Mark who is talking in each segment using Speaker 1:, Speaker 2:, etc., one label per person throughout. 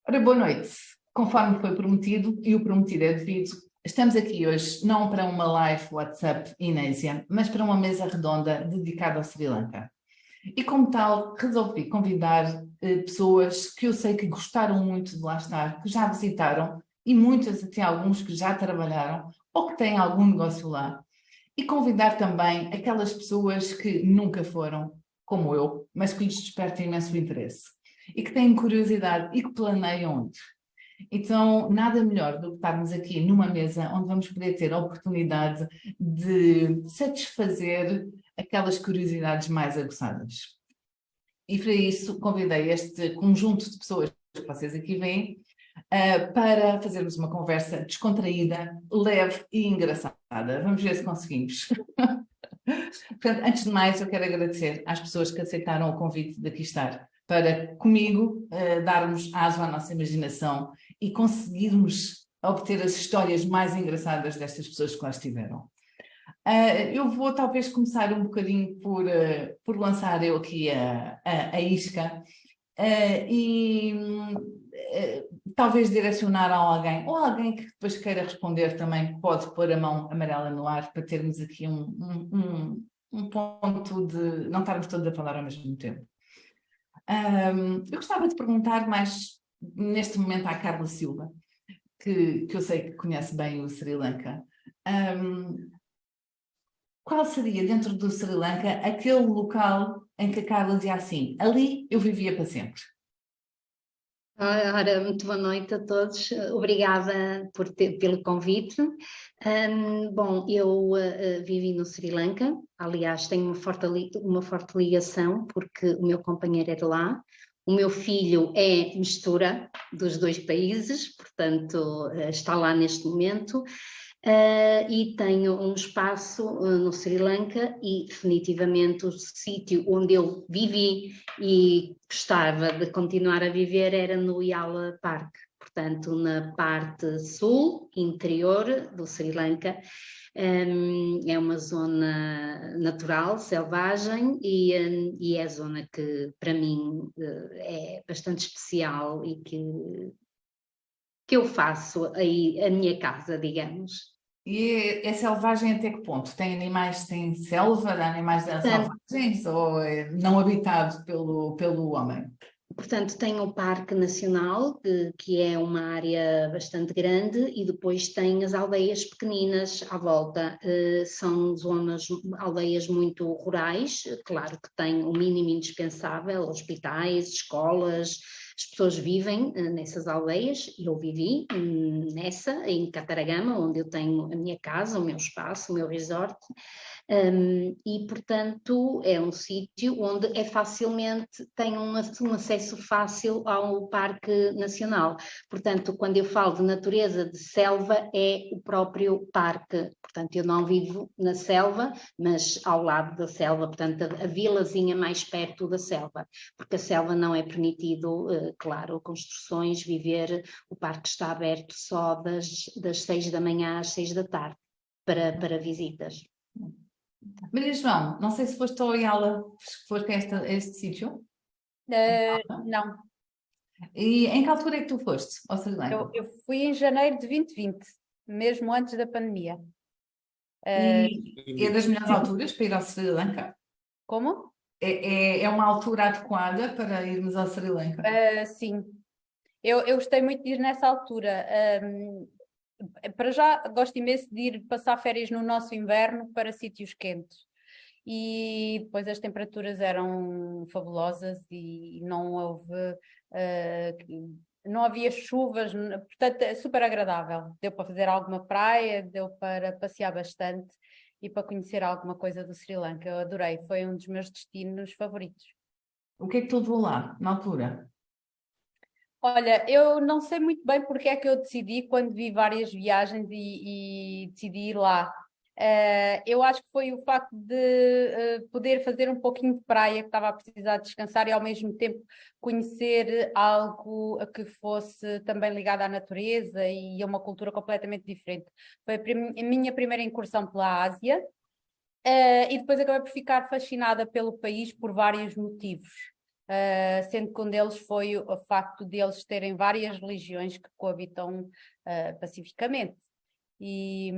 Speaker 1: Ora, boa noite. Conforme foi prometido, e o prometido é devido, estamos aqui hoje não para uma live WhatsApp Inésia, mas para uma mesa redonda dedicada ao Sri Lanka. E como tal, resolvi convidar pessoas que eu sei que gostaram muito de lá estar, que já visitaram, e muitas, até alguns que já trabalharam ou que têm algum negócio lá. E convidar também aquelas pessoas que nunca foram, como eu, mas que lhes despertam imenso interesse. E que têm curiosidade e que planeiam ir. Então, nada melhor do que estarmos aqui numa mesa onde vamos poder ter a oportunidade de satisfazer aquelas curiosidades mais aguçadas. E para isso convidei este conjunto de pessoas que vocês aqui veem, para fazermos uma conversa descontraída, leve e engraçada. Vamos ver se conseguimos. Portanto, antes de mais, eu quero agradecer às pessoas que aceitaram o convite de aqui estar, para comigo darmos aso à nossa imaginação e conseguirmos obter as histórias mais engraçadas destas pessoas que lá estiveram. Eu vou talvez começar um bocadinho por lançar eu aqui a isca e talvez direcionar a alguém, ou alguém que depois queira responder também pode pôr a mão amarela no ar para termos aqui um ponto de não estarmos todos a falar ao mesmo tempo. Eu gostava de perguntar mais neste momento à Carla Silva, que eu sei que conhece bem o Sri Lanka. Qual seria, dentro do Sri Lanka, aquele local em que a Carla dizia assim: ali eu vivia para sempre?
Speaker 2: Ora, muito boa noite a todos. Obrigada pelo convite. Bom, eu vivi no Sri Lanka. Aliás, tenho uma forte ligação porque o meu companheiro é de lá. O meu filho é mistura dos dois países, portanto, está lá neste momento. E tenho um espaço no Sri Lanka e definitivamente o sítio onde eu vivi e gostava de continuar a viver era no Yala Park, portanto na parte sul, interior do Sri Lanka. É uma zona natural, selvagem e é a zona que para mim é bastante especial e que eu faço aí a minha casa, digamos.
Speaker 1: E é selvagem até que ponto? Tem animais, tem selva, há animais selvagens ou é não habitado pelo homem?
Speaker 2: Portanto, tem o Parque Nacional, que é uma área bastante grande, e depois tem as aldeias pequeninas à volta. São aldeias muito rurais, claro que tem o mínimo indispensável, hospitais, escolas, as pessoas vivem nessas aldeias, e eu vivi nessa, em Cataragama, onde eu tenho a minha casa, o meu espaço, o meu resort. E, portanto, é um sítio onde é facilmente, tem um acesso fácil ao Parque Nacional. Portanto, quando eu falo de natureza de selva, é o próprio parque. Portanto, eu não vivo na selva, mas ao lado da selva, portanto, a vilazinha mais perto da selva, porque a selva não é permitido, claro, construções, viver, o parque está aberto só das 6 da manhã às 6 da tarde para visitas.
Speaker 1: Maria João, não sei se foste ao Iala, se foste a este sítio.
Speaker 3: Não,
Speaker 1: E em que altura é que tu foste ao Sri Lanka?
Speaker 3: eu fui em janeiro de 2020, mesmo antes da pandemia.
Speaker 1: E é das melhores alturas para ir ao Sri Lanka?
Speaker 3: Como?
Speaker 1: É uma altura adequada para irmos ao Sri Lanka?
Speaker 3: Sim, eu gostei muito de ir nessa altura. Para já, gosto imenso de ir passar férias no nosso inverno para sítios quentes. E depois as temperaturas eram fabulosas e não houve, não havia chuvas, portanto é super agradável. Deu para fazer alguma praia, deu para passear bastante e para conhecer alguma coisa do Sri Lanka. Eu adorei, foi um dos meus destinos favoritos.
Speaker 1: O que é que te levou lá, na altura?
Speaker 3: Olha, eu não sei muito bem porque é que eu decidi quando vi várias viagens e decidi ir lá. Eu acho que foi o facto de poder fazer um pouquinho de praia, que estava a precisar descansar e ao mesmo tempo conhecer algo que fosse também ligado à natureza e a uma cultura completamente diferente. Foi a minha primeira incursão pela Ásia, e depois acabei por ficar fascinada pelo país por vários motivos. sendo que um deles foi o facto de eles terem várias religiões que coabitam pacificamente. E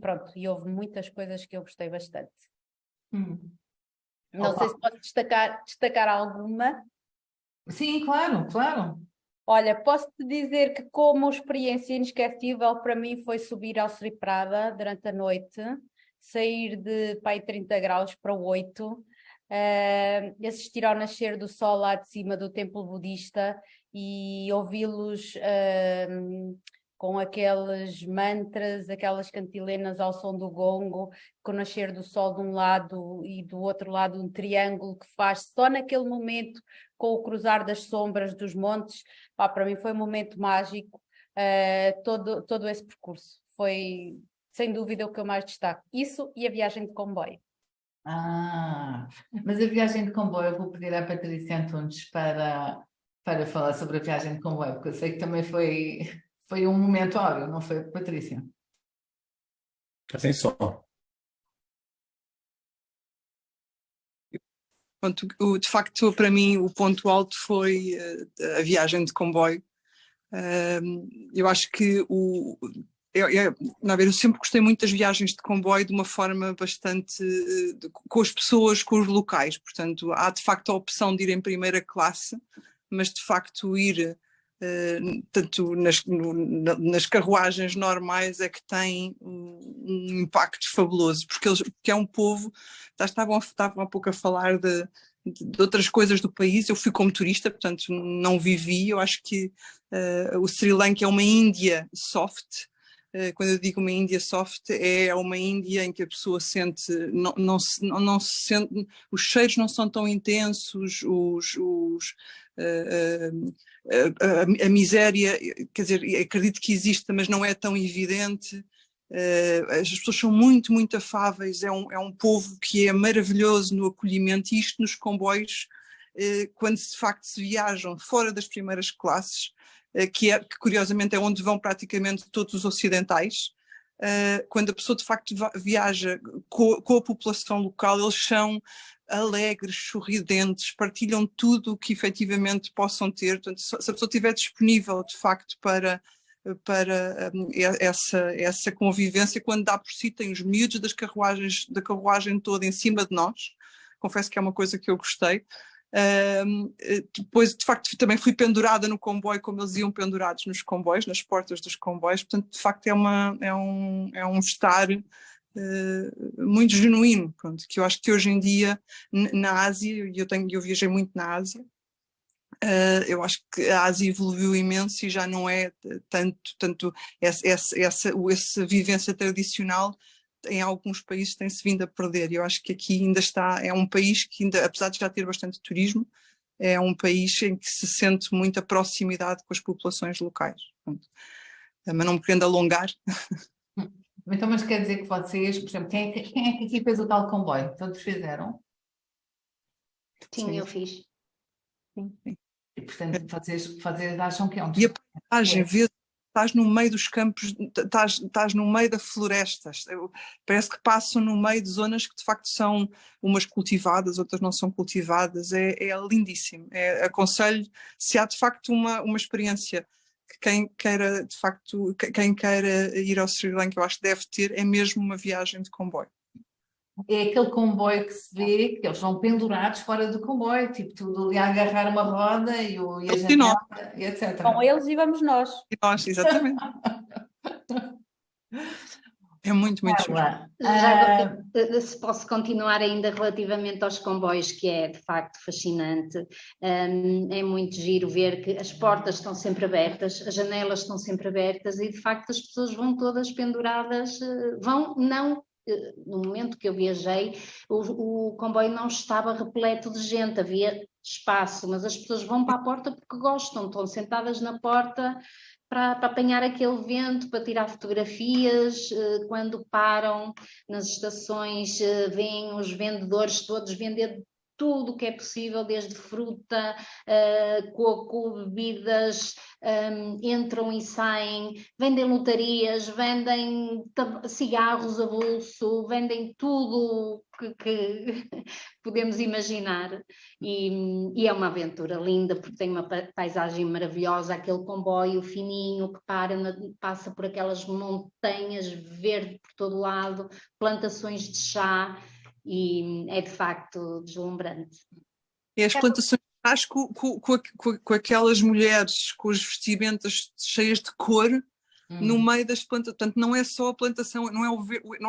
Speaker 3: pronto, e houve muitas coisas que eu gostei bastante. Não sei se posso destacar alguma.
Speaker 1: Sim, claro, claro.
Speaker 3: Olha, posso-te dizer que como experiência inesquecível para mim foi subir ao Sri Prada durante a noite, sair de 30 graus para 8, assistir ao nascer do sol lá de cima do templo budista e ouvi-los com aqueles mantras, aquelas cantilenas ao som do gongo, com o nascer do sol de um lado e do outro lado um triângulo que faz só naquele momento com o cruzar das sombras dos montes. Pá, para mim foi um momento mágico, todo esse percurso. Foi, sem dúvida, o que eu mais destaco. Isso e a viagem de comboio.
Speaker 1: Mas a viagem de comboio, eu vou pedir à Patrícia Antunes para falar sobre a viagem de comboio, porque eu sei que também foi um momento áureo, não foi, Patrícia?
Speaker 4: Sem som.
Speaker 5: Pronto, de facto, para mim, o ponto alto foi a viagem de comboio. Eu acho que eu sempre gostei muito das viagens de comboio de uma forma bastante com as pessoas, com os locais. Portanto, há de facto a opção de ir em primeira classe, mas de facto ir tanto nas carruagens normais é que tem um impacto fabuloso, porque é um povo, estavam há pouco a falar de outras coisas do país. Eu fui como turista, portanto não vivi. Eu acho que o Sri Lanka é uma Índia soft. Quando eu digo uma Índia soft, é uma Índia em que a pessoa sente, não se sente, os cheiros não são tão intensos, a miséria, quer dizer, acredito que exista, mas não é tão evidente. As pessoas são muito, muito afáveis, é um povo que é maravilhoso no acolhimento, e isto nos comboios, quando de facto se viajam fora das primeiras classes, que curiosamente é onde vão praticamente todos os ocidentais, quando a pessoa de facto viaja com a população local, eles são alegres, sorridentes, partilham tudo o que efetivamente possam ter. Portanto, se a pessoa estiver disponível de facto para essa convivência, quando dá por si, tem os miúdos da carruagem toda em cima de nós. Confesso que é uma coisa que eu gostei. Depois, de facto, também fui pendurada no comboio, como eles iam pendurados nos comboios, nas portas dos comboios. Portanto, de facto, é um estar muito genuíno, pronto, que eu acho que hoje em dia na Ásia, eu viajei muito na Ásia, eu acho que a Ásia evoluiu imenso e já não é tanto essa vivência tradicional. Em alguns países tem-se vindo a perder. Eu acho que aqui ainda é um país que ainda, apesar de já ter bastante turismo, é um país em que se sente muita proximidade com as populações locais. Portanto, mas não me querendo alongar.
Speaker 1: Então, mas quer dizer que vocês, por exemplo, quem é que aqui fez o tal comboio? Todos fizeram?
Speaker 2: Sim, eu fiz.
Speaker 1: Sim. E, portanto, vocês acham que é um...
Speaker 5: E a paisagem, vês, estás no meio dos campos, estás no meio da floresta, parece que passam no meio de zonas que de facto são umas cultivadas, outras não são cultivadas. É lindíssimo. Aconselho, se há de facto uma experiência que quem queira ir ao Sri Lanka, eu acho que deve ter, é mesmo uma viagem de comboio.
Speaker 1: É aquele comboio que se vê, que eles vão pendurados fora do comboio, tipo tudo ali a agarrar uma roda e a janela, e etc.
Speaker 3: Com eles e vamos nós.
Speaker 5: E nós, exatamente. É muito, muito giro.
Speaker 2: Já se posso continuar ainda relativamente aos comboios, que é de facto fascinante. É muito giro ver que as portas estão sempre abertas, as janelas estão sempre abertas e de facto as pessoas vão todas penduradas, no momento que eu viajei, o comboio não estava repleto de gente, havia espaço, mas as pessoas vão para a porta porque gostam, estão sentadas na porta para apanhar aquele vento, para tirar fotografias. Quando param nas estações, vêm os vendedores todos vender tudo o que é possível, desde fruta, coco, bebidas, entram e saem, vendem lotarias, vendem cigarros a bolso, vendem tudo que podemos imaginar, e é uma aventura linda porque tem uma paisagem maravilhosa, aquele comboio fininho que passa por aquelas montanhas verde por todo lado, plantações de chá, e é de facto deslumbrante.
Speaker 5: E as plantações de chá com aquelas mulheres com as vestimentas cheias de cor no meio das plantas, portanto não é só a plantação, não é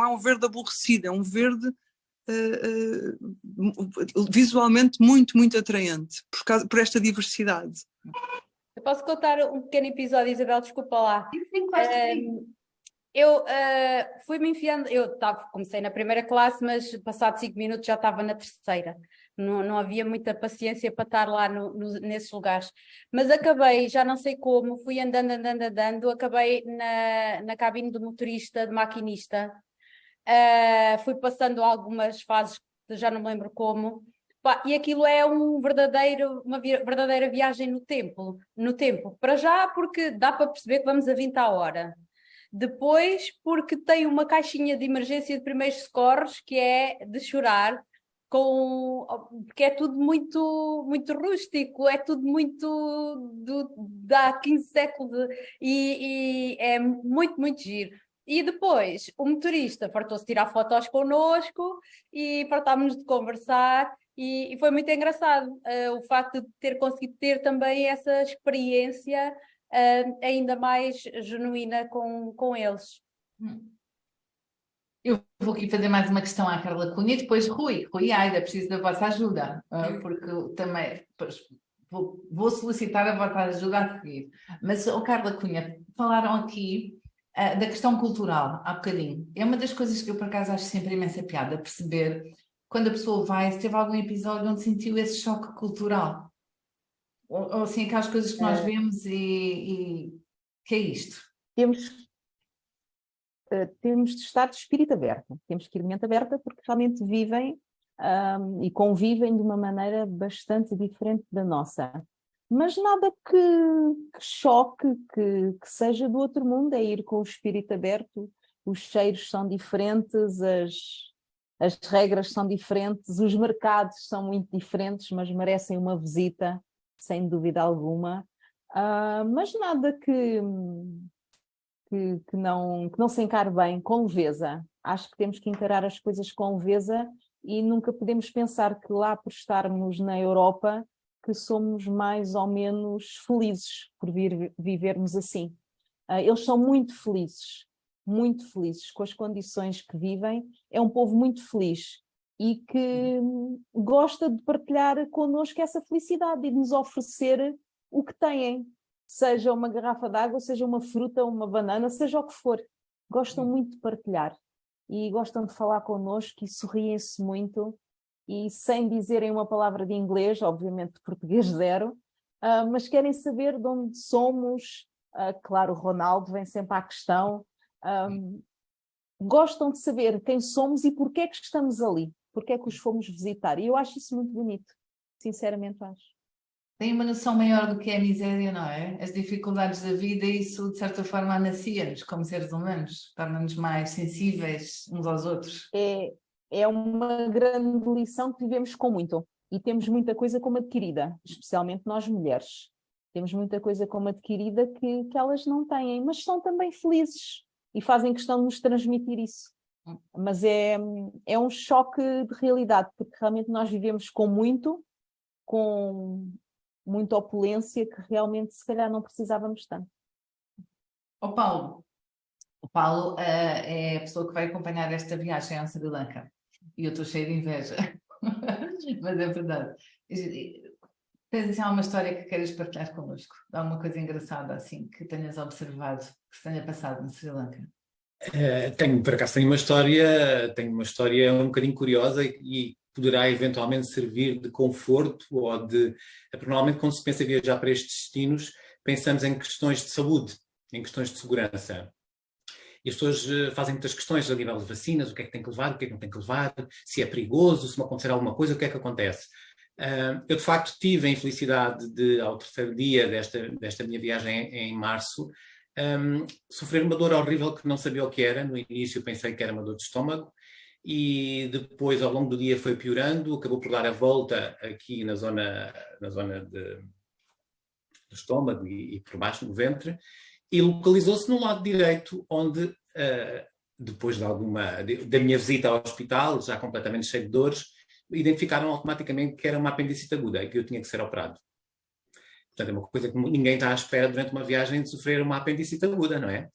Speaker 5: um verde aborrecido, é um verde visualmente muito, muito atraente, por esta diversidade.
Speaker 3: Eu posso contar um pequeno episódio, Isabel, desculpa lá.
Speaker 1: Sim, claro que sim.
Speaker 3: Eu fui-me enfiando, comecei na primeira classe, mas passado 5 minutos já estava na terceira. Não havia muita paciência para estar lá nesses lugares. Mas acabei, já não sei como, fui andando, acabei na cabine do motorista, de maquinista. Fui passando algumas fases, já não me lembro como. E aquilo é uma verdadeira viagem no tempo. Para já, porque dá para perceber que vamos a 20 à hora. Depois, porque tem uma caixinha de emergência de primeiros socorros que é de chorar, porque é tudo muito, muito rústico, é tudo muito há 15 séculos e é muito, muito giro. E depois o motorista fartou-se tirar fotos connosco e fartámos de conversar e foi muito engraçado o facto de ter conseguido ter também essa experiência ainda mais genuína com eles.
Speaker 1: Eu vou aqui fazer mais uma questão à Carla Cunha e depois Rui Aida, preciso da vossa ajuda, porque também vou solicitar a vossa ajuda a seguir. Mas, Carla Cunha, falaram aqui da questão cultural há bocadinho. É uma das coisas que eu por acaso acho sempre imensa piada, perceber quando a pessoa vai, se teve algum episódio onde sentiu esse choque cultural. Ou assim, aquelas coisas que nós vemos e que é isto?
Speaker 6: Temos de estar de espírito aberto, temos que ir de mente aberta porque realmente vivem e convivem de uma maneira bastante diferente da nossa. Mas nada que choque, que seja do outro mundo, é ir com o espírito aberto, os cheiros são diferentes, as regras são diferentes, os mercados são muito diferentes, mas merecem uma visita, sem dúvida alguma. Mas nada que não se encare bem, com leveza. Acho que temos que encarar as coisas com leveza e nunca podemos pensar que lá por estarmos na Europa que somos mais ou menos felizes por vivermos assim. Eles são muito felizes com as condições que vivem. É um povo muito feliz e que gosta de partilhar connosco essa felicidade e de nos oferecer o que têm. Seja uma garrafa de água, seja uma fruta, uma banana, seja o que for. Gostam muito de partilhar e gostam de falar connosco e sorriem-se muito e sem dizerem uma palavra de inglês, obviamente de português zero, mas querem saber de onde somos. Claro, o Ronaldo vem sempre à questão. Gostam de saber quem somos e porque é que estamos ali, porque é que os fomos visitar. E eu acho isso muito bonito, sinceramente acho.
Speaker 1: Tem uma noção maior do que é a miséria, não é? As dificuldades da vida, isso de certa forma anacia-nos como seres humanos, torna-nos mais sensíveis uns aos outros.
Speaker 6: É uma grande lição que vivemos com muito e temos muita coisa como adquirida, especialmente nós mulheres. Temos muita coisa como adquirida que elas não têm, mas são também felizes e fazem questão de nos transmitir isso. Mas é um choque de realidade, porque realmente nós vivemos com muita opulência que realmente se calhar não precisávamos tanto.
Speaker 1: O Paulo é a pessoa que vai acompanhar esta viagem ao Sri Lanka e eu estou cheia de inveja, mas é verdade. Tens assim alguma história que queiras partilhar connosco? Alguma coisa engraçada assim que tenhas observado, que se tenha passado no Sri Lanka?
Speaker 4: Por acaso tenho uma história um bocadinho curiosa e poderá eventualmente servir de conforto ou porque normalmente quando se pensa em viajar para estes destinos, pensamos em questões de saúde, em questões de segurança. E as pessoas fazem muitas questões a nível de vacinas, o que é que tem que levar, o que é que não tem que levar, se é perigoso, se me acontecer alguma coisa, o que é que acontece. Eu, de facto, tive a infelicidade de, ao terceiro dia desta minha viagem em março, sofrer uma dor horrível que não sabia o que era. No início pensei que era uma dor de estômago e depois, ao longo do dia, foi piorando, acabou por dar a volta aqui na zona do estômago e por baixo no ventre, e localizou-se no lado direito, onde, depois da minha visita ao hospital, já completamente cheio de dores, identificaram automaticamente que era uma apendicite aguda e que eu tinha que ser operado. Portanto, é uma coisa que ninguém está à espera durante uma viagem de sofrer uma apendicite aguda, não é?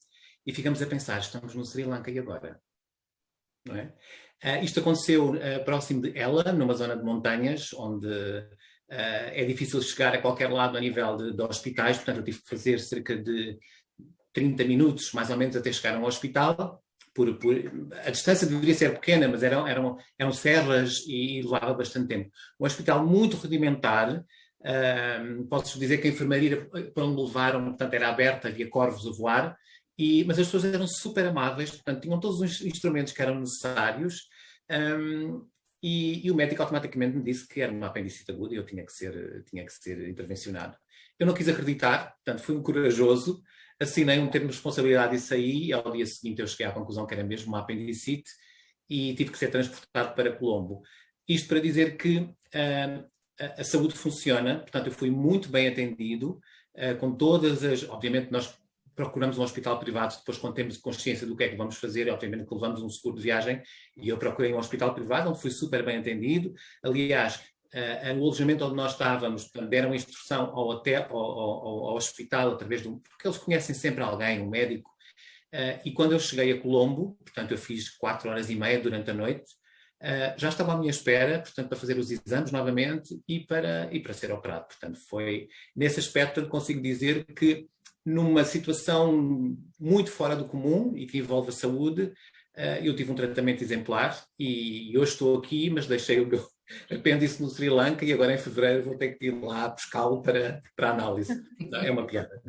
Speaker 4: E ficamos a pensar, estamos no Sri Lanka e agora? Não é? Isto aconteceu próximo de Ela, numa zona de montanhas, onde é difícil chegar a qualquer lado a nível de hospitais, portanto eu tive que fazer cerca de 30 minutos, mais ou menos, até chegar a um hospital. A distância deveria ser pequena, mas eram serras e levava bastante tempo. Um hospital muito rudimentar. Posso dizer que a enfermaria para onde me levaram, portanto, era aberta, havia corvos a voar, mas as pessoas eram super amáveis, portanto, tinham todos os instrumentos que eram necessários, e o médico automaticamente me disse que era uma apendicite aguda e eu tinha que ser intervencionado. Eu não quis acreditar, portanto, fui um corajoso, assinei um termo de responsabilidade e saí, e ao dia seguinte eu cheguei à conclusão que era mesmo uma apendicite e tive que ser transportado para Colombo. Isto para dizer que a saúde funciona, portanto eu fui muito bem atendido, com todas obviamente nós procuramos um hospital privado depois quando temos consciência do que é que vamos fazer, obviamente que levamos um seguro de viagem e eu procurei um hospital privado onde fui super bem atendido. Aliás, o alojamento onde nós estávamos, deram instrução ao hotel, ao hospital, através porque eles conhecem sempre alguém, um médico, e quando eu cheguei a Colombo, portanto eu fiz 4 horas e meia durante a noite, já estava à minha espera, portanto, para fazer os exames novamente e para ser operado. Portanto, foi nesse aspecto, consigo dizer que numa situação muito fora do comum e que envolve a saúde, eu tive um tratamento exemplar e hoje estou aqui, mas deixei o meu apêndice no Sri Lanka e agora em fevereiro vou ter que ir lá buscá-lo para análise. Não, é uma piada.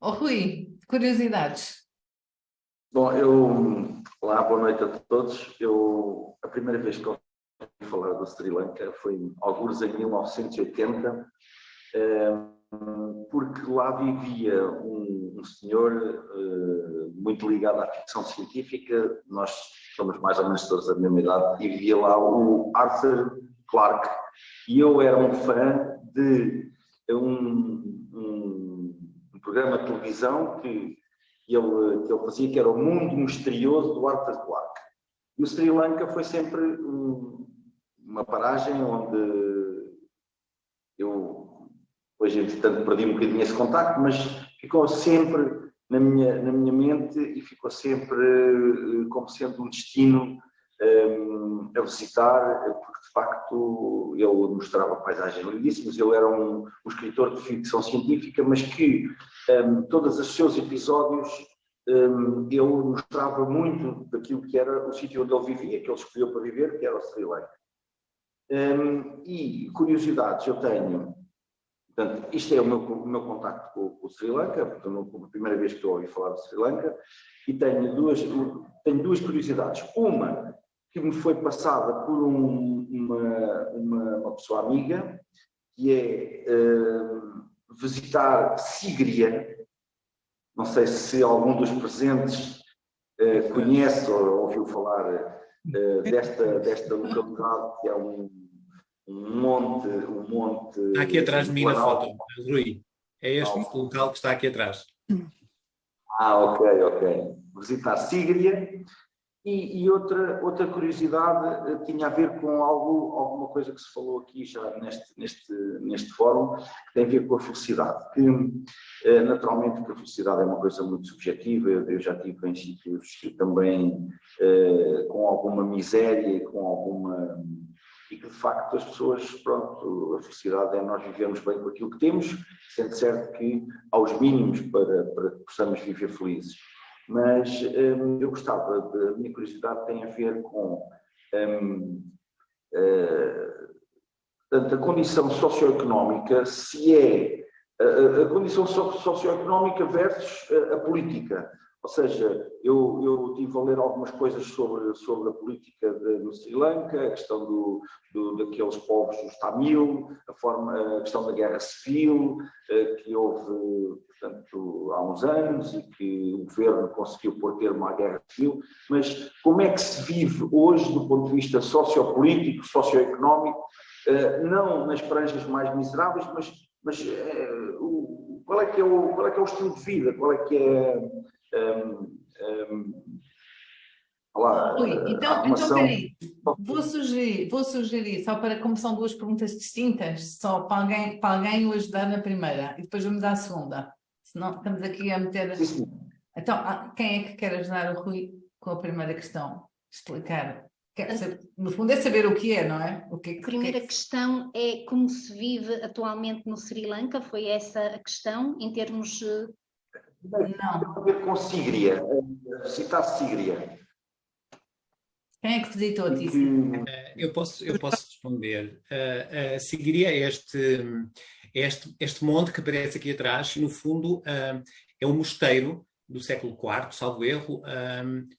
Speaker 1: Rui, curiosidades?
Speaker 7: Bom, olá, boa noite a todos. A primeira vez que eu ouvi falar do Sri Lanka foi alguns em 1980, porque lá vivia um senhor muito ligado à ficção científica, nós somos mais ou menos todos da mesma idade, e vivia lá o Arthur Clarke, e eu era um fã de um programa de televisão que ele fazia, que era o Mundo Misterioso do Arthur Clarke. E o Sri Lanka foi sempre uma paragem onde eu, hoje entretanto perdi um bocadinho esse contacto, mas ficou sempre na minha mente e ficou sempre como sendo um destino a visitar, porque de facto ele mostrava paisagens lindíssimas. Ele era um escritor de ficção científica, mas que todos os seus episódios ele mostrava muito daquilo que era o sítio onde ele vivia, que ele escolheu para viver, que era o Sri Lanka. E curiosidades eu tenho. Portanto, isto é o meu contacto com o Sri Lanka, portanto, a primeira vez que eu ouvi falar do Sri Lanka, e tenho duas curiosidades. Uma que me foi passada por uma pessoa amiga, que é visitar Sigria. Não sei se algum dos presentes conhece ou ouviu falar desta localidade, que é um monte...
Speaker 4: Está aqui atrás de mim na foto, Rui. É este local que está aqui atrás.
Speaker 7: Ok. Visitar Sigria. E outra curiosidade tinha a ver com alguma coisa que se falou aqui já neste fórum, que tem a ver com a felicidade. Que, naturalmente, que a felicidade é uma coisa muito subjetiva. Eu já estive em sítios também com alguma miséria e que, de facto, as pessoas, pronto, a felicidade é nós vivermos bem com aquilo que temos, sendo certo que há os mínimos para que possamos viver felizes. Mas eu gostava, a minha curiosidade tem a ver com a condição socioeconómica, se é a condição socioeconómica versus a política. Ou seja, eu tive a ler algumas coisas sobre a política no Sri Lanka, a questão daqueles povos, os Tamil, a questão da guerra civil, que houve, portanto, há uns anos e que o governo conseguiu pôr termo à guerra civil. Mas como é que se vive hoje do ponto de vista sociopolítico, socioeconómico, não nas franjas mais miseráveis, mas qual é que é o estilo de vida, qual é que é
Speaker 1: então peraí, vou sugerir, só para, como são duas perguntas distintas, só para alguém o ajudar na primeira e depois vamos à segunda, senão estamos aqui a meter...
Speaker 7: Sim.
Speaker 1: Então, quem é que quer ajudar o Rui com a primeira questão? Explicar. No fundo é saber o que é, não é?
Speaker 2: A primeira questão é como se vive atualmente no Sri Lanka, foi essa a questão, em termos...
Speaker 7: Não. Tem a ver com Sigria, citar Sigria.
Speaker 1: Quem é que visitou a ti?
Speaker 4: Eu posso responder. A Sigria é este monte que aparece aqui atrás, e no fundo é um mosteiro do século IV, salvo erro,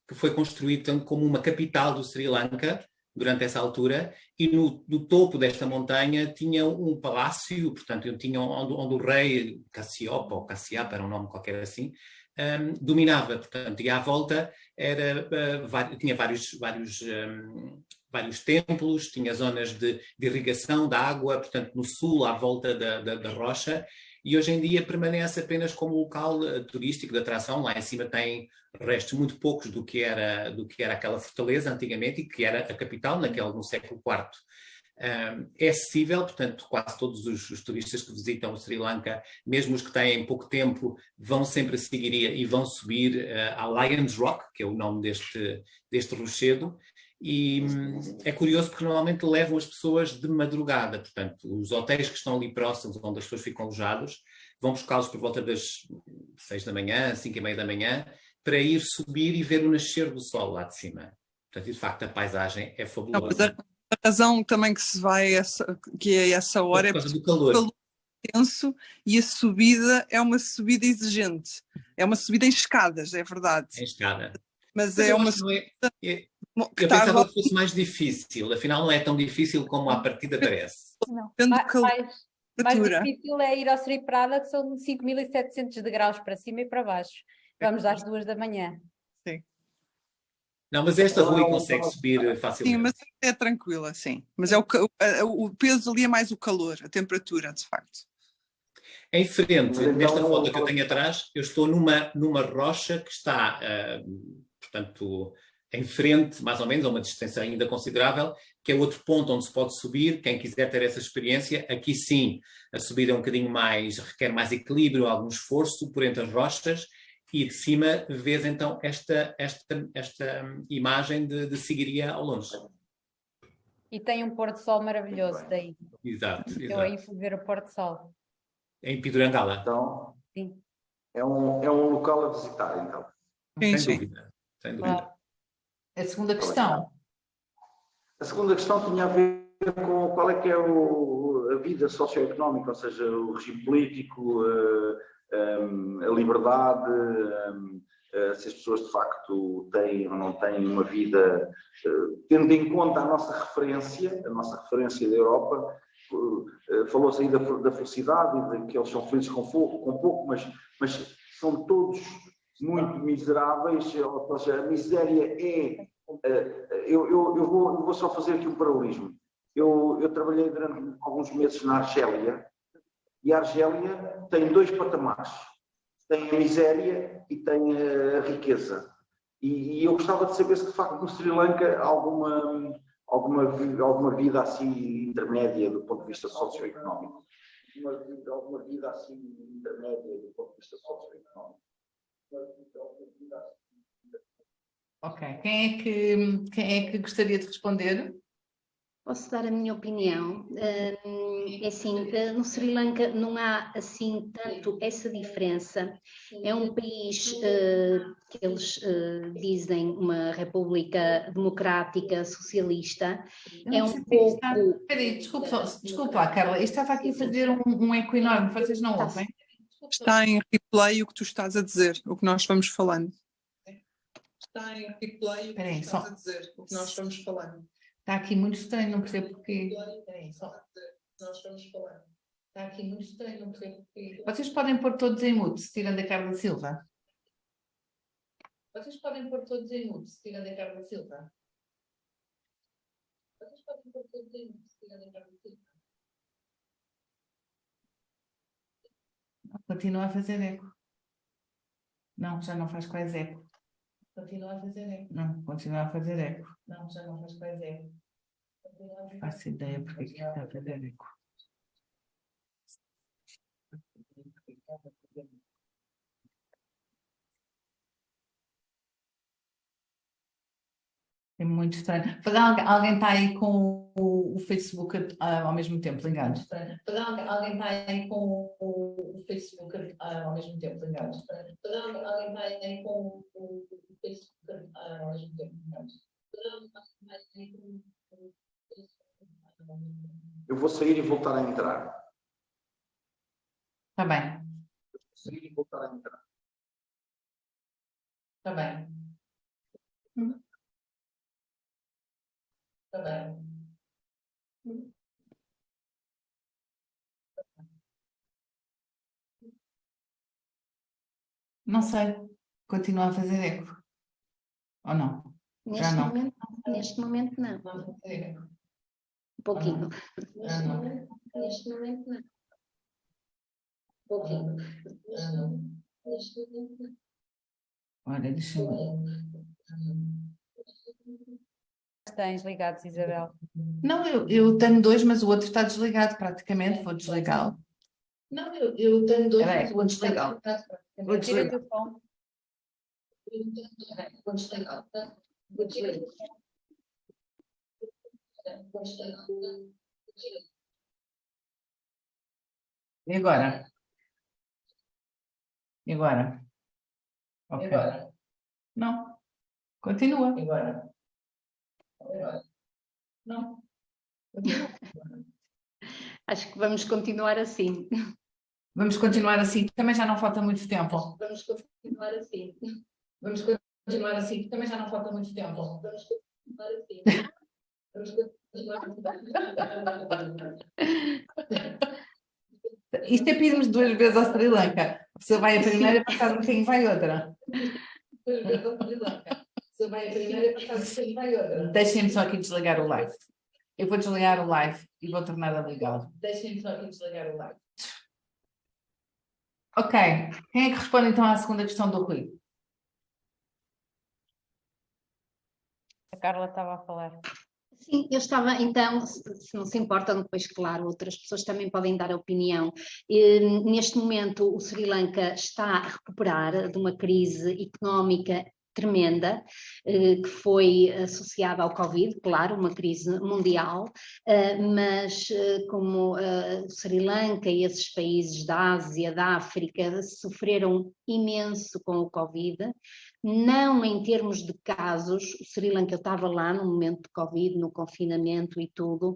Speaker 4: que foi construído como uma capital do Sri Lanka durante essa altura, e no topo desta montanha tinha um palácio, portanto, tinha onde o rei Cassiopa, ou Cassiapa, era um nome qualquer assim, dominava, portanto, e à volta tinha vários templos, tinha zonas de irrigação da água, portanto, no sul, à volta da rocha, e hoje em dia permanece apenas como local turístico de atração. Lá em cima tem restos muito poucos do que era aquela fortaleza antigamente e que era a capital no século IV. É acessível, portanto, quase todos os turistas que visitam o Sri Lanka, mesmo os que têm pouco tempo, vão sempre a Sigiriya e vão subir a Lions Rock, que é o nome deste rochedo. E é curioso porque normalmente levam as pessoas de madrugada, portanto, os hotéis que estão ali próximos, onde as pessoas ficam alojados, vão buscá-los por volta das 6 da manhã, 5:30 da manhã, para ir subir e ver o nascer do sol lá de cima. Portanto, de facto, a paisagem é fabulosa.
Speaker 5: A razão também que se vai, que é essa hora,
Speaker 4: por causa do calor
Speaker 5: intenso, e a subida é uma subida exigente. É uma subida em escadas, é verdade.
Speaker 4: Em escada.
Speaker 5: Mas é uma subida...
Speaker 4: Eu pensava que fosse mais difícil, afinal não é tão difícil como à partida parece.
Speaker 3: Não. Mais difícil é ir ao Sri Prada, que são 5.700 degraus para cima e para baixo. Vamos às 2 da manhã.
Speaker 5: Sim.
Speaker 4: Não, mas esta Rui consegue subir facilmente.
Speaker 5: Sim, mas é tranquila, sim. Mas o peso ali é mais o calor, a temperatura, de facto.
Speaker 4: Em frente, nesta foto que eu tenho atrás, eu estou numa rocha que está, portanto, em frente, mais ou menos, a uma distância ainda considerável, que é outro ponto onde se pode subir. Quem quiser ter essa experiência, aqui sim, a subida é um bocadinho mais, requer mais equilíbrio, algum esforço por entre as rochas, e de cima vês então esta imagem de Sigiriya ao longe.
Speaker 3: E tem um pôr-do-sol maravilhoso daí.
Speaker 4: Exato.
Speaker 3: Eu aí fui ver o pôr-do-sol.
Speaker 4: Em Pidurangala.
Speaker 7: Então,
Speaker 3: sim.
Speaker 7: É um local a visitar, então.
Speaker 4: Sem dúvida.
Speaker 1: Claro. A segunda questão.
Speaker 7: A segunda questão tinha a ver com qual é que é a vida socioeconómica, ou seja, o regime político, a liberdade, se as pessoas de facto têm ou não têm uma vida, tendo em conta a nossa referência da Europa. Falou-se aí da felicidade e de que eles são felizes com pouco, mas são todos muito miseráveis, ou seja, a miséria é... Eu vou só fazer aqui um paralelismo. Eu trabalhei durante alguns meses na Argélia, e a Argélia tem dois patamares. Tem a miséria e tem a riqueza. E eu gostava de saber se de facto no Sri Lanka há alguma vida assim intermédia do ponto de vista socioeconómico. Alguma vida assim intermédia do ponto de vista socioeconómico.
Speaker 1: Ok. Quem é que gostaria de responder?
Speaker 2: Posso dar a minha opinião. É assim, no Sri Lanka não há assim tanto essa diferença. É um país que eles dizem uma república democrática, socialista. É um pouco...
Speaker 1: Espera aí, desculpa lá, Carla. Eu estava aqui a fazer um eco enorme, vocês não ouvem?
Speaker 5: Está em replay o que tu estás a dizer, o que nós vamos falando. está em replay o que
Speaker 1: Peraí,
Speaker 5: estás
Speaker 1: só-
Speaker 5: a dizer, o que nós estamos falando.
Speaker 1: Está aqui muito estranho, não percebo porquê.
Speaker 5: Nós estamos falando.
Speaker 1: Está aqui muito estranho, não percebo porquê. Vocês podem pôr todos em mute, tirando a Carla Silva. Vocês podem pôr todos em mute, tirando a Carla Silva. Vocês podem pôr todos em mute, tirando a Carla Silva. Continua a fazer eco. Não, já não faz quase eco. Continua a fazer eco. Não, continua a fazer eco. Não, já não faz quase eco. Não faço ideia porque que está a fazer eco. É muito estranho. Alguém está aí com o Facebook ao mesmo tempo ligado? Alguém está aí com o Facebook ao mesmo tempo ligado? Alguém está aí com o Facebook ao mesmo tempo ligado?
Speaker 7: Eu vou sair e voltar a entrar.
Speaker 1: Está bem,
Speaker 7: Vou sair e voltar a entrar.
Speaker 1: está bem. Está bem. Não sei. Continua a fazer eco. Ou não? Já
Speaker 2: Neste
Speaker 1: não.
Speaker 2: momento, neste momento não.
Speaker 1: Não a fazer eco.
Speaker 2: Um pouquinho.
Speaker 1: Já não.
Speaker 2: Neste momento não. Um pouquinho.
Speaker 1: Já não.
Speaker 2: Neste momento não.
Speaker 1: Olha, deixa-me.
Speaker 3: Tens ligados, Isabel?
Speaker 1: Não, eu tenho dois, mas o outro está desligado praticamente. Vou desligá-lo. Não, eu tenho dois, mas vou desligá-lo. Vou
Speaker 3: Tira
Speaker 1: desligar.
Speaker 3: o teu som.
Speaker 1: Vou desligá-lo. Vou desligar. Vou desligar. E agora? E agora? Ok. Não. Continua. E agora? Não. Continua.
Speaker 2: Acho que vamos continuar assim.
Speaker 1: Vamos continuar assim. Também já não falta muito tempo.
Speaker 2: Vamos continuar assim.
Speaker 1: Vamos continuar assim. Também já não falta muito tempo.
Speaker 2: Vamos continuar assim.
Speaker 1: Vamos continuar Isto é pedirmos duas vezes ao Sri Lanka. A pessoa vai a primeira e passado um bocadinho vai outra. Duas vezes ao Sri Lanka. A pessoa vai a primeira e passado um bocadinho vai outra. Deixem-me só aqui desligar o live. Eu vou desligar o live e vou tornar a ligá-lo. Deixem-me só aqui desligar o live. Ok. Quem é que responde então à segunda questão do Rui?
Speaker 3: A Carla estava a falar.
Speaker 2: Sim, eu estava, então, se não se importam, depois, claro, outras pessoas também podem dar a opinião. Neste momento, o Sri Lanka está a recuperar de uma crise económica tremenda, que foi associada ao Covid, claro, uma crise mundial, mas como o Sri Lanka e esses países da Ásia, da África, sofreram imenso com o Covid, não em termos de casos, o Sri Lanka estava lá no momento de Covid, no confinamento e tudo,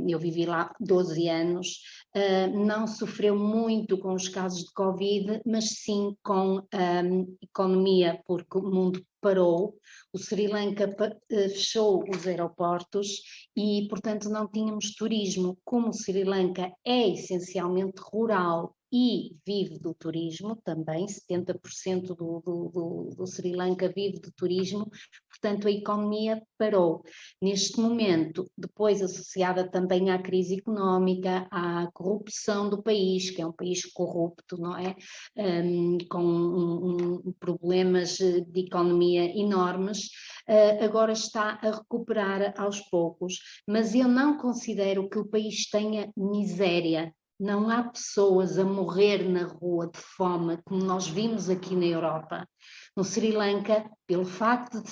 Speaker 2: eu vivi lá 12 anos, não sofreu muito com os casos de Covid, mas sim com a economia, porque o mundo parou, o Sri Lanka fechou os aeroportos e, portanto, não tínhamos turismo. Como o Sri Lanka é essencialmente rural e vive do turismo também, 70% do Sri Lanka vive do turismo, portanto a economia parou. Neste momento, depois associada também à crise económica, à corrupção do país, que é um país corrupto, não é? Com problemas de economia enormes, agora está a recuperar aos poucos, mas eu não considero que o país tenha miséria. Não há pessoas a morrer na rua de fome, como nós vimos aqui na Europa. No Sri Lanka, pelo facto de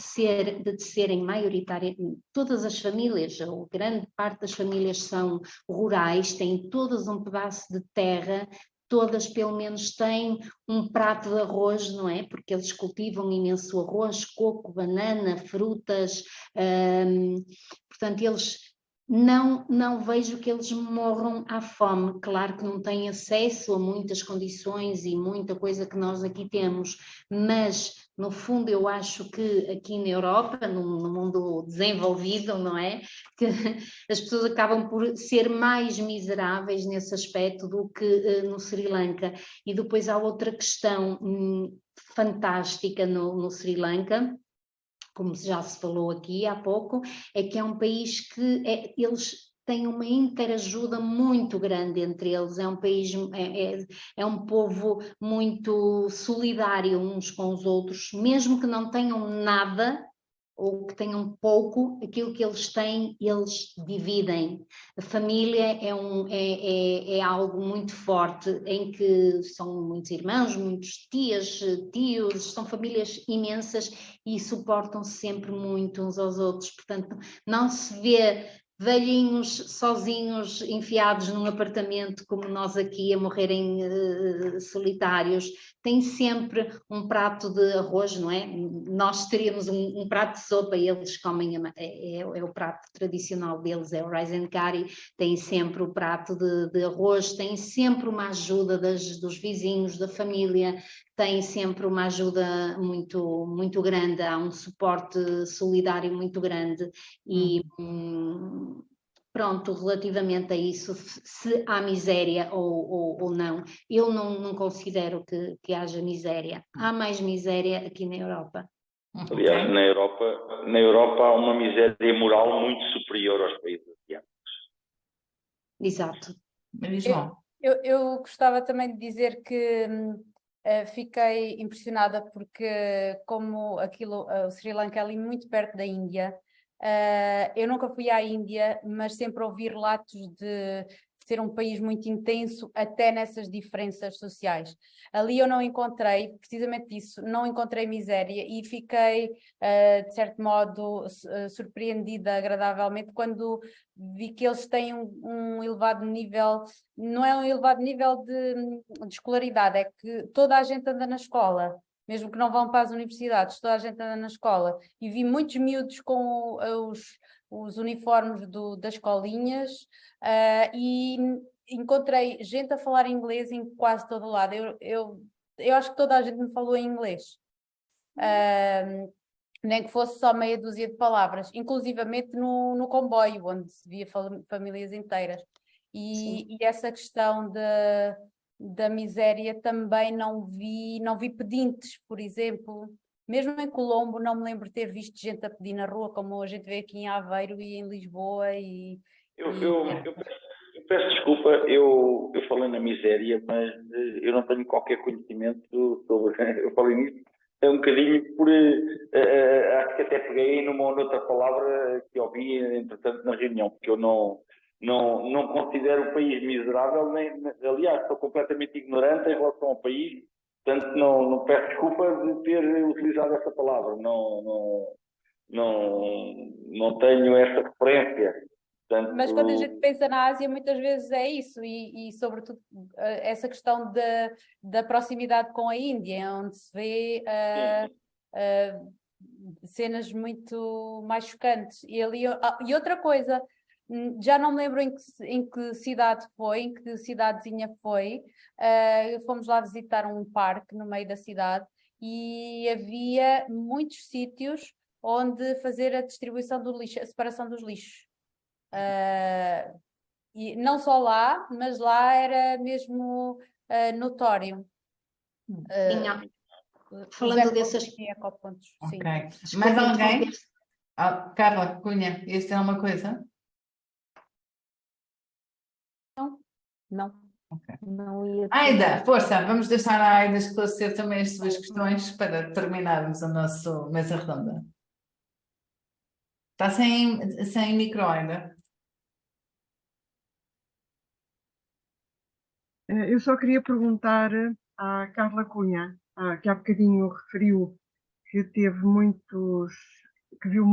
Speaker 2: serem maioritárias, todas as famílias, ou grande parte das famílias são rurais, têm todas um pedaço de terra, todas pelo menos têm um prato de arroz, não é? Porque eles cultivam imenso arroz, coco, banana, frutas, portanto eles... Não vejo que eles morram à fome. Claro que não têm acesso a muitas condições e muita coisa que nós aqui temos, mas No fundo, eu acho que aqui na Europa, no mundo desenvolvido, não é? Que as pessoas acabam por ser mais miseráveis nesse aspecto do que no Sri Lanka. E depois há outra questão fantástica no Sri Lanka, como já se falou aqui há pouco, é que é um país que eles têm uma interajuda muito grande entre eles, é um país, é um povo muito solidário uns com os outros, mesmo que não tenham nada, ou que tenham pouco, aquilo que eles têm, eles dividem. A família é algo muito forte, em que são muitos irmãos, muitos tias, tios, são famílias imensas e suportam-se sempre muito uns aos outros, portanto, não se vê velhinhos sozinhos enfiados num apartamento como nós aqui a morrerem solitários. Tem sempre um prato de arroz, não é? Nós teríamos um prato de sopa e eles comem, é o prato tradicional deles, é o rice and curry, tem sempre o prato de arroz, tem sempre uma ajuda dos vizinhos, da família, tem sempre uma ajuda muito, muito grande, há um suporte solidário muito grande e pronto, relativamente a isso, se há miséria ou não, eu não considero que haja miséria. Há mais miséria aqui na Europa.
Speaker 7: Aliás, na Europa há uma miséria moral muito superior aos países asiáticos.
Speaker 2: Exato.
Speaker 3: Eu gostava também de dizer que fiquei impressionada porque como o Sri Lanka é ali muito perto da Índia, eu nunca fui à Índia, mas sempre ouvi relatos de ser um país muito intenso, até nessas diferenças sociais. Ali eu não encontrei, precisamente isso, não encontrei miséria e fiquei, de certo modo, surpreendida agradavelmente quando vi que eles têm um elevado nível, não é um elevado nível de escolaridade, é que toda a gente anda na escola. Mesmo que não vão para as universidades, toda a gente anda na escola. E vi muitos miúdos com os uniformes das escolinhas e encontrei gente a falar inglês em quase todo o lado. Eu acho que toda a gente me falou em inglês. Nem que fosse só meia dúzia de palavras. Inclusivamente no comboio, onde se via famílias inteiras. E essa questão da miséria também não vi pedintes, por exemplo. Mesmo em Colombo não me lembro de ter visto gente a pedir na rua, como a gente vê aqui em Aveiro e em Lisboa.
Speaker 7: Eu peço desculpa, eu falei na miséria, mas eu não tenho qualquer conhecimento sobre, eu falei nisso, é um bocadinho por, acho que até peguei numa outra palavra que ouvi, entretanto, na reunião, porque eu não considero o país miserável, aliás, estou completamente ignorante em relação ao país, portanto, não peço desculpa de ter utilizado essa palavra, não tenho essa referência. Portanto,
Speaker 3: mas quando a gente pensa na Ásia, muitas vezes é isso, e sobretudo essa questão da proximidade com a Índia, onde se vê cenas muito mais chocantes. E outra coisa, já não me lembro em que cidade foi, em que cidadezinha foi, fomos lá visitar um parque no meio da cidade e havia muitos sítios onde fazer a distribuição do lixo, a separação dos lixos. E não só lá, mas lá era mesmo notório.
Speaker 2: Falando desses...
Speaker 1: Ok. Mais alguém? Carla Cunha, ias ter alguma coisa?
Speaker 6: Não.
Speaker 1: Okay.
Speaker 6: Não ia ter...
Speaker 1: Aida, força, vamos deixar a Aida esclarecer também as suas questões para terminarmos a nossa mesa redonda. Está sem micro, Aida.
Speaker 8: Eu só queria perguntar à Carla Cunha, que há bocadinho referiu que viu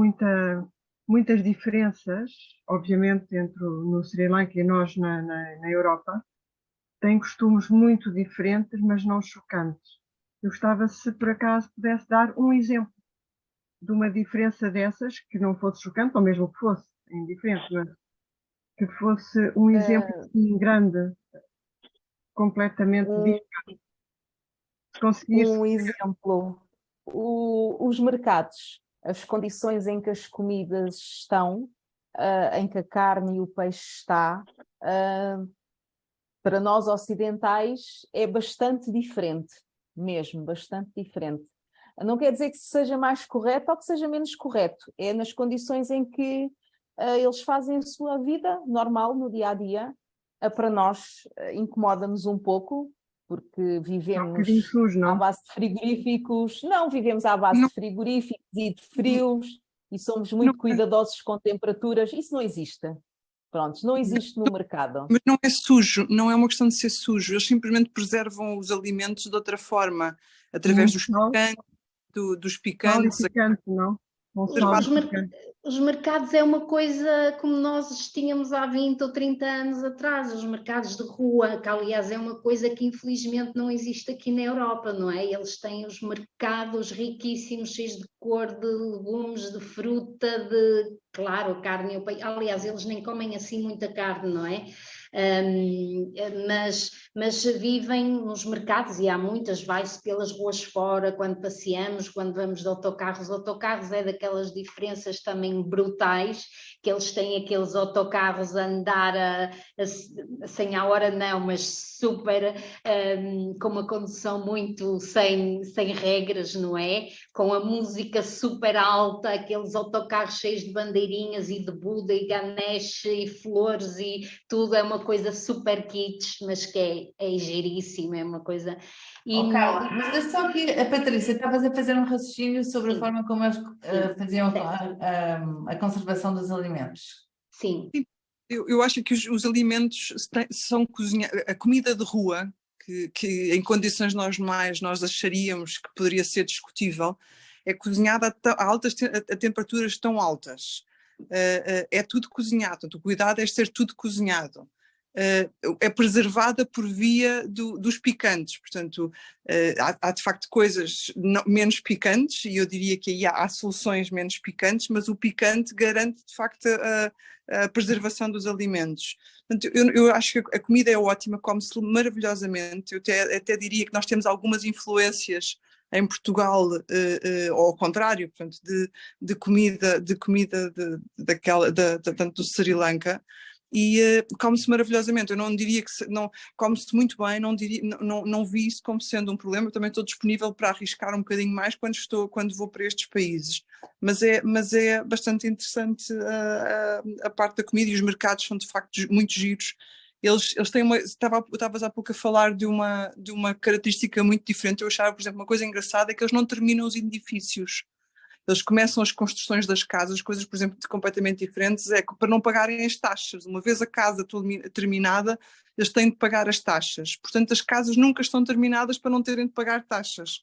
Speaker 8: muitas diferenças, obviamente, no Sri Lanka e nós na Europa. Tem costumes muito diferentes, mas não chocantes. Eu gostava, se por acaso pudesse dar um exemplo de uma diferença dessas, que não fosse chocante, ou mesmo que fosse indiferente, mas que fosse um exemplo assim, grande, completamente diferente.
Speaker 6: Um exemplo os mercados, as condições em que as comidas estão, em que a carne e o peixe está, para nós ocidentais é bastante diferente, mesmo, bastante diferente. Não quer dizer que seja mais correto ou que seja menos correto, é nas condições em que eles fazem a sua vida normal no dia a dia. Para nós incomoda-nos um pouco, porque vivemos à base de frigoríficos. Não, vivemos à base de frigoríficos e de frios, e somos muito cuidadosos com temperaturas. Isso não existe. Pronto, não existe no mercado.
Speaker 5: Mas não é sujo, não é uma questão de ser sujo. Eles simplesmente preservam os alimentos de outra forma, através dos picantes.
Speaker 8: Picante, não?
Speaker 2: Os mercados é uma coisa como nós tínhamos há 20 ou 30 anos atrás, os mercados de rua, que aliás é uma coisa que infelizmente não existe aqui na Europa, não é? Eles têm os mercados riquíssimos, cheios de cor, de legumes, de fruta, de, claro, carne e peixe. Aliás, eles nem comem assim muita carne, não é? Mas vivem nos mercados e há muitas, vai-se pelas ruas fora quando passeamos, quando vamos de autocarros. Autocarros é daquelas diferenças também brutais, que eles têm aqueles autocarros a andar sem a hora não, mas super com uma condução muito sem regras, não é? Com a música super alta, aqueles autocarros cheios de bandeirinhas e de Buda e Ganesh e flores e tudo, é uma coisa super kitsch, mas que é giríssima, é uma coisa...
Speaker 1: Carla, mas é só que a Patrícia, estavas a fazer um raciocínio sobre a forma como eles faziam a conservação dos alimentos.
Speaker 2: Sim.
Speaker 5: Eu acho que os alimentos são cozinhados, a comida de rua, que em condições normais nós acharíamos que poderia ser discutível, é cozinhada a temperaturas tão altas. É tudo cozinhado, o cuidado é ser tudo cozinhado. É preservada por via dos picantes, portanto há de facto coisas menos picantes, e eu diria que aí há soluções menos picantes, mas o picante garante de facto a preservação dos alimentos. Portanto, eu acho que a comida é ótima, come-se maravilhosamente. Eu até diria que nós temos algumas influências em Portugal, ou ao contrário, portanto, de comida tanto do Sri Lanka, e come-se maravilhosamente. Eu não diria que come-se muito bem, não vi isso como sendo um problema. Eu também estou disponível para arriscar um bocadinho mais quando vou para estes países, mas é bastante interessante a parte da comida, e os mercados são de facto muito giros. Eles têm estavas há pouco a falar de uma característica muito diferente. Eu achava, por exemplo, uma coisa engraçada é que eles não terminam os edifícios. Eles começam as construções das casas, coisas, por exemplo, completamente diferentes, para não pagarem as taxas. Uma vez a casa terminada, eles têm de pagar as taxas. Portanto, as casas nunca estão terminadas para não terem de pagar taxas,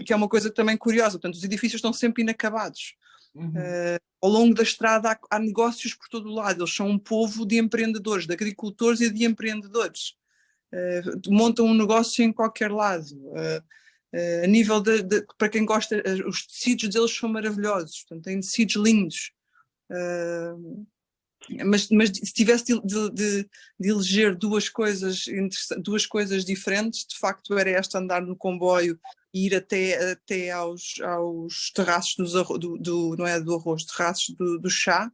Speaker 5: que é uma coisa também curiosa. Portanto, os edifícios estão sempre inacabados. Ao longo da estrada há negócios por todo o lado. Eles são um povo de empreendedores, de agricultores e de empreendedores. Montam um negócio em qualquer lado. A nível para quem gosta, os tecidos deles são maravilhosos, portanto, têm tecidos lindos. Mas se tivesse de eleger duas coisas diferentes, de facto era esta: andar no comboio e ir até aos terraços terraços do chá,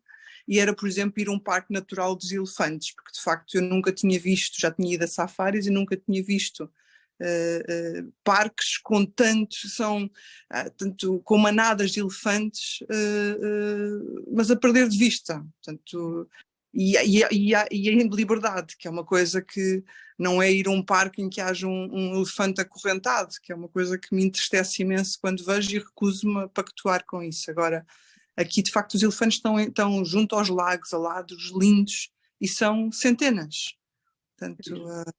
Speaker 5: e era, por exemplo, ir a um parque natural dos elefantes, porque de facto eu nunca tinha visto, já tinha ido a safaris e nunca tinha visto parques com com manadas de elefantes, mas a perder de vista, portanto, e em liberdade, que é uma coisa que não é ir a um parque em que haja um elefante acorrentado, que é uma coisa que me entristece imenso quando vejo, e recuso-me a pactuar com isso. Agora, aqui de facto os elefantes estão junto aos lagos, a lados lindos, e são centenas. Portanto,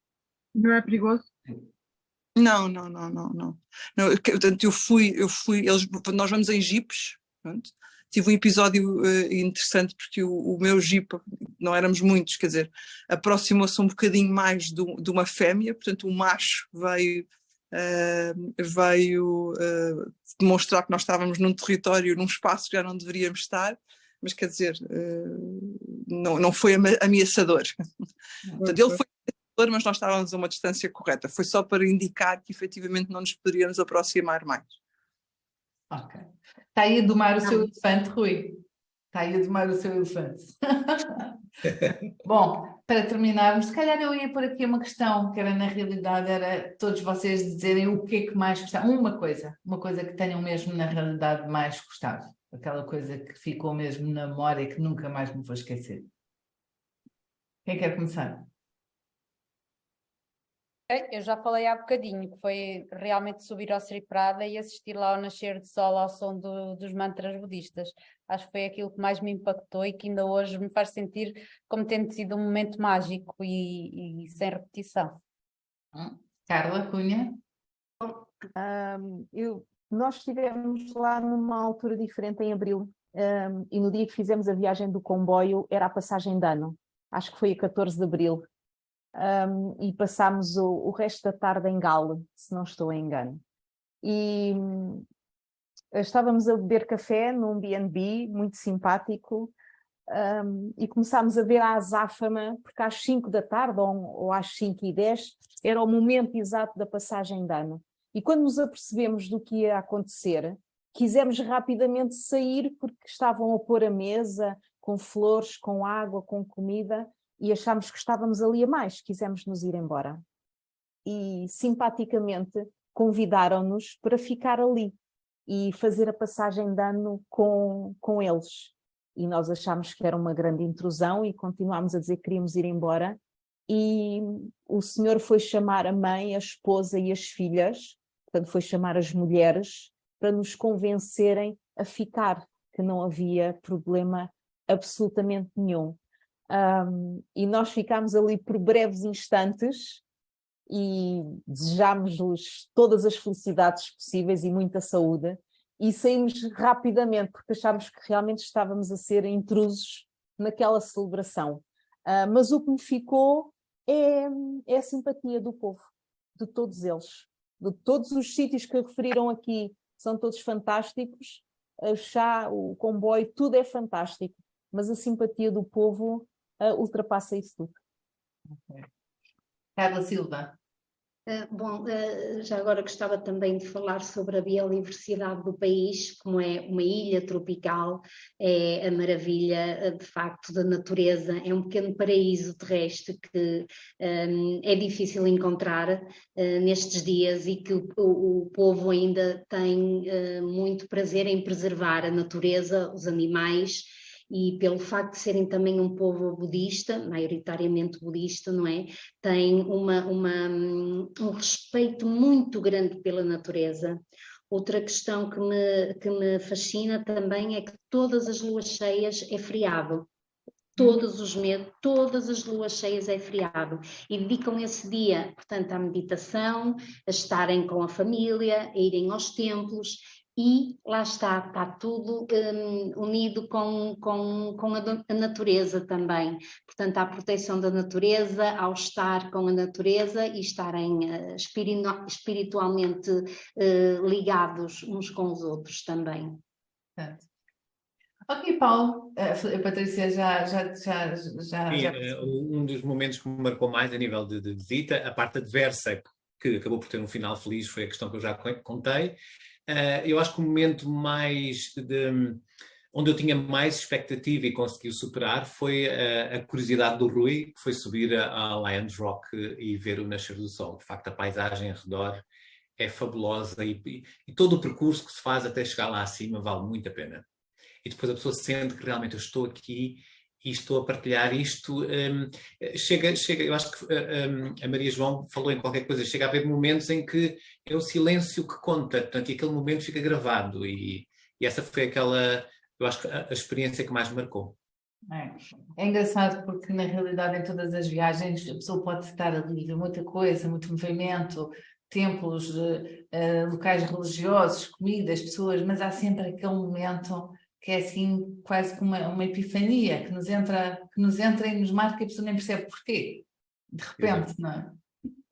Speaker 8: não é perigoso?
Speaker 5: Não. Portanto, eu fui, nós vamos em jipes, pronto. Tive um episódio interessante, porque o meu jeep, não éramos muitos, quer dizer, aproximou-se um bocadinho mais de uma fêmea, portanto o macho veio demonstrar que nós estávamos num território, num espaço que já não deveríamos estar, mas quer dizer, não foi ameaçador. Portanto, ele foi mas nós estávamos a uma distância correta. Foi só para indicar que efetivamente não nos poderíamos aproximar mais.
Speaker 1: Ok. Está aí a domar o seu
Speaker 2: Não.
Speaker 1: elefante, Rui. Está aí a domar o seu elefante. Bom, para terminarmos, se calhar eu ia pôr aqui uma questão, que era na realidade, era todos vocês dizerem o que é que mais gostavam. Uma coisa que tenham mesmo na realidade mais gostado. Aquela coisa que ficou mesmo na memória e que nunca mais me vou esquecer. Quem quer começar?
Speaker 3: Eu já falei há bocadinho, que foi realmente subir ao Sri Prada e assistir lá ao nascer de sol ao som dos mantras budistas. Acho que foi aquilo que mais me impactou e que ainda hoje me faz sentir como tendo sido um momento mágico e sem repetição.
Speaker 1: Carla Cunha?
Speaker 6: Nós estivemos lá numa altura diferente em abril, e no dia que fizemos a viagem do comboio era a passagem de ano, acho que foi a 14 de abril, e passámos o resto da tarde em Gale, se não estou em engano. E estávamos a beber café num B&B muito simpático, e começámos a ver a azáfama, porque às 5 da tarde ou às 5h10 era o momento exato da passagem de ano. E quando nos apercebemos do que ia acontecer, quisemos rapidamente sair porque estavam a pôr a mesa com flores, com água, com comida, e achámos que estávamos ali a mais, quisemos nos ir embora. E simpaticamente convidaram-nos para ficar ali e fazer a passagem de ano com eles. E nós achámos que era uma grande intrusão e continuámos a dizer que queríamos ir embora. E o senhor foi chamar a mãe, a esposa e as filhas, portanto foi chamar as mulheres para nos convencerem a ficar, que não havia problema absolutamente nenhum. E nós ficámos ali por breves instantes e desejámos-lhes todas as felicidades possíveis e muita saúde, e saímos rapidamente porque achámos que realmente estávamos a ser intrusos naquela celebração. Mas o que me ficou é a simpatia do povo, de todos eles, de todos os sítios que referiram aqui, são todos fantásticos, o chá, o comboio, tudo é fantástico, mas a simpatia do povo ultrapassa isso tudo.
Speaker 1: Okay. Carla Silva.
Speaker 2: Bom, já agora gostava também de falar sobre a biodiversidade do país, como é uma ilha tropical, é a maravilha de facto da natureza, é um pequeno paraíso terrestre que é difícil encontrar nestes dias e que o povo ainda tem muito prazer em preservar a natureza, os animais. E pelo facto de serem também um povo budista, maioritariamente budista, não é? Tem um respeito muito grande pela natureza. Outra questão que me fascina também é que todas as luas cheias é feriado. Todos os meses, todas as luas cheias é feriado e dedicam esse dia, portanto, à meditação, a estarem com a família, a irem aos templos. E lá está tudo unido com a natureza também. Portanto, à proteção da natureza, ao estar com a natureza e estarem espiritualmente ligados uns com os outros também.
Speaker 1: Ok, Paulo. A Patrícia
Speaker 4: Um dos momentos que me marcou mais a nível de visita, a parte adversa, que acabou por ter um final feliz, foi a questão que eu já contei. Eu acho que o momento onde eu tinha mais expectativa e consegui superar foi a curiosidade do Rui, que foi subir a Lions Rock e ver o nascer do sol. De facto, a paisagem ao redor é fabulosa e todo o percurso que se faz até chegar lá acima vale muito a pena. E depois a pessoa sente que realmente eu estou aqui e estou a partilhar isto. Eu acho que a Maria João falou em qualquer coisa, chega a haver momentos em que é o silêncio que conta, portanto, e aquele momento fica gravado e essa foi eu acho que a experiência que mais me marcou.
Speaker 1: É engraçado porque na realidade em todas as viagens a pessoa pode estar ali, ver muita coisa, muito movimento, templos, locais religiosos, comidas, pessoas, mas há sempre aquele momento que é assim quase como uma epifania que nos entra e nos marca e a pessoa nem percebe porquê. De repente, não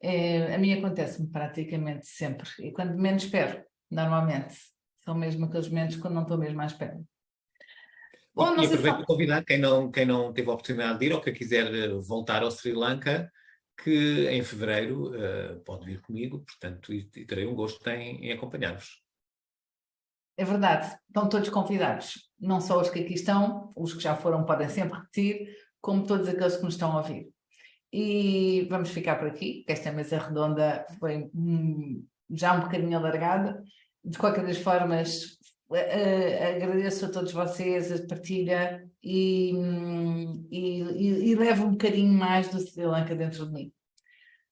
Speaker 1: é? A mim acontece-me praticamente sempre. E quando menos espero, normalmente. São mesmo aqueles momentos quando não estou mesmo à espera. Bom,
Speaker 4: e aproveito para convidar quem não teve a oportunidade de ir ou que quiser voltar ao Sri Lanka, que em fevereiro pode vir comigo, portanto, e terei um gosto em acompanhar-vos.
Speaker 1: É verdade, estão todos convidados, não só os que aqui estão, os que já foram podem sempre repetir, como todos aqueles que nos estão a ouvir. E vamos ficar por aqui, porque esta mesa redonda foi já um bocadinho alargada. De qualquer das formas, agradeço a todos vocês a partilha e levo um bocadinho mais do Sri Lanka dentro de mim.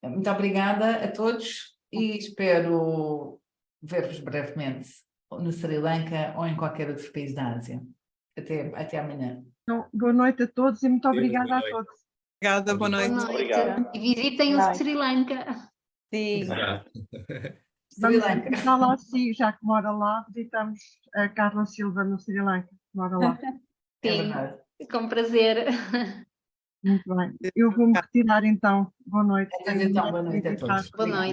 Speaker 1: Muito obrigada a todos e espero ver-vos brevemente no Sri Lanka ou em qualquer outro país da Ásia. Até amanhã.
Speaker 8: Então, boa noite a todos e muito obrigada a todos.
Speaker 5: Obrigada, boa noite.
Speaker 2: Boa noite.
Speaker 7: Obrigado.
Speaker 2: E visitem o Sri Lanka.
Speaker 3: Sim.
Speaker 4: Exato.
Speaker 1: Sri Lanka.
Speaker 8: Visitar lá, sim, já que mora lá, visitamos a Carla Silva no Sri Lanka, que mora lá.
Speaker 1: É
Speaker 2: Sim,
Speaker 1: verdade.
Speaker 2: com prazer.
Speaker 8: Muito bem. Eu vou-me retirar então. Boa noite.
Speaker 1: Então, boa noite a todos.
Speaker 2: Boa noite.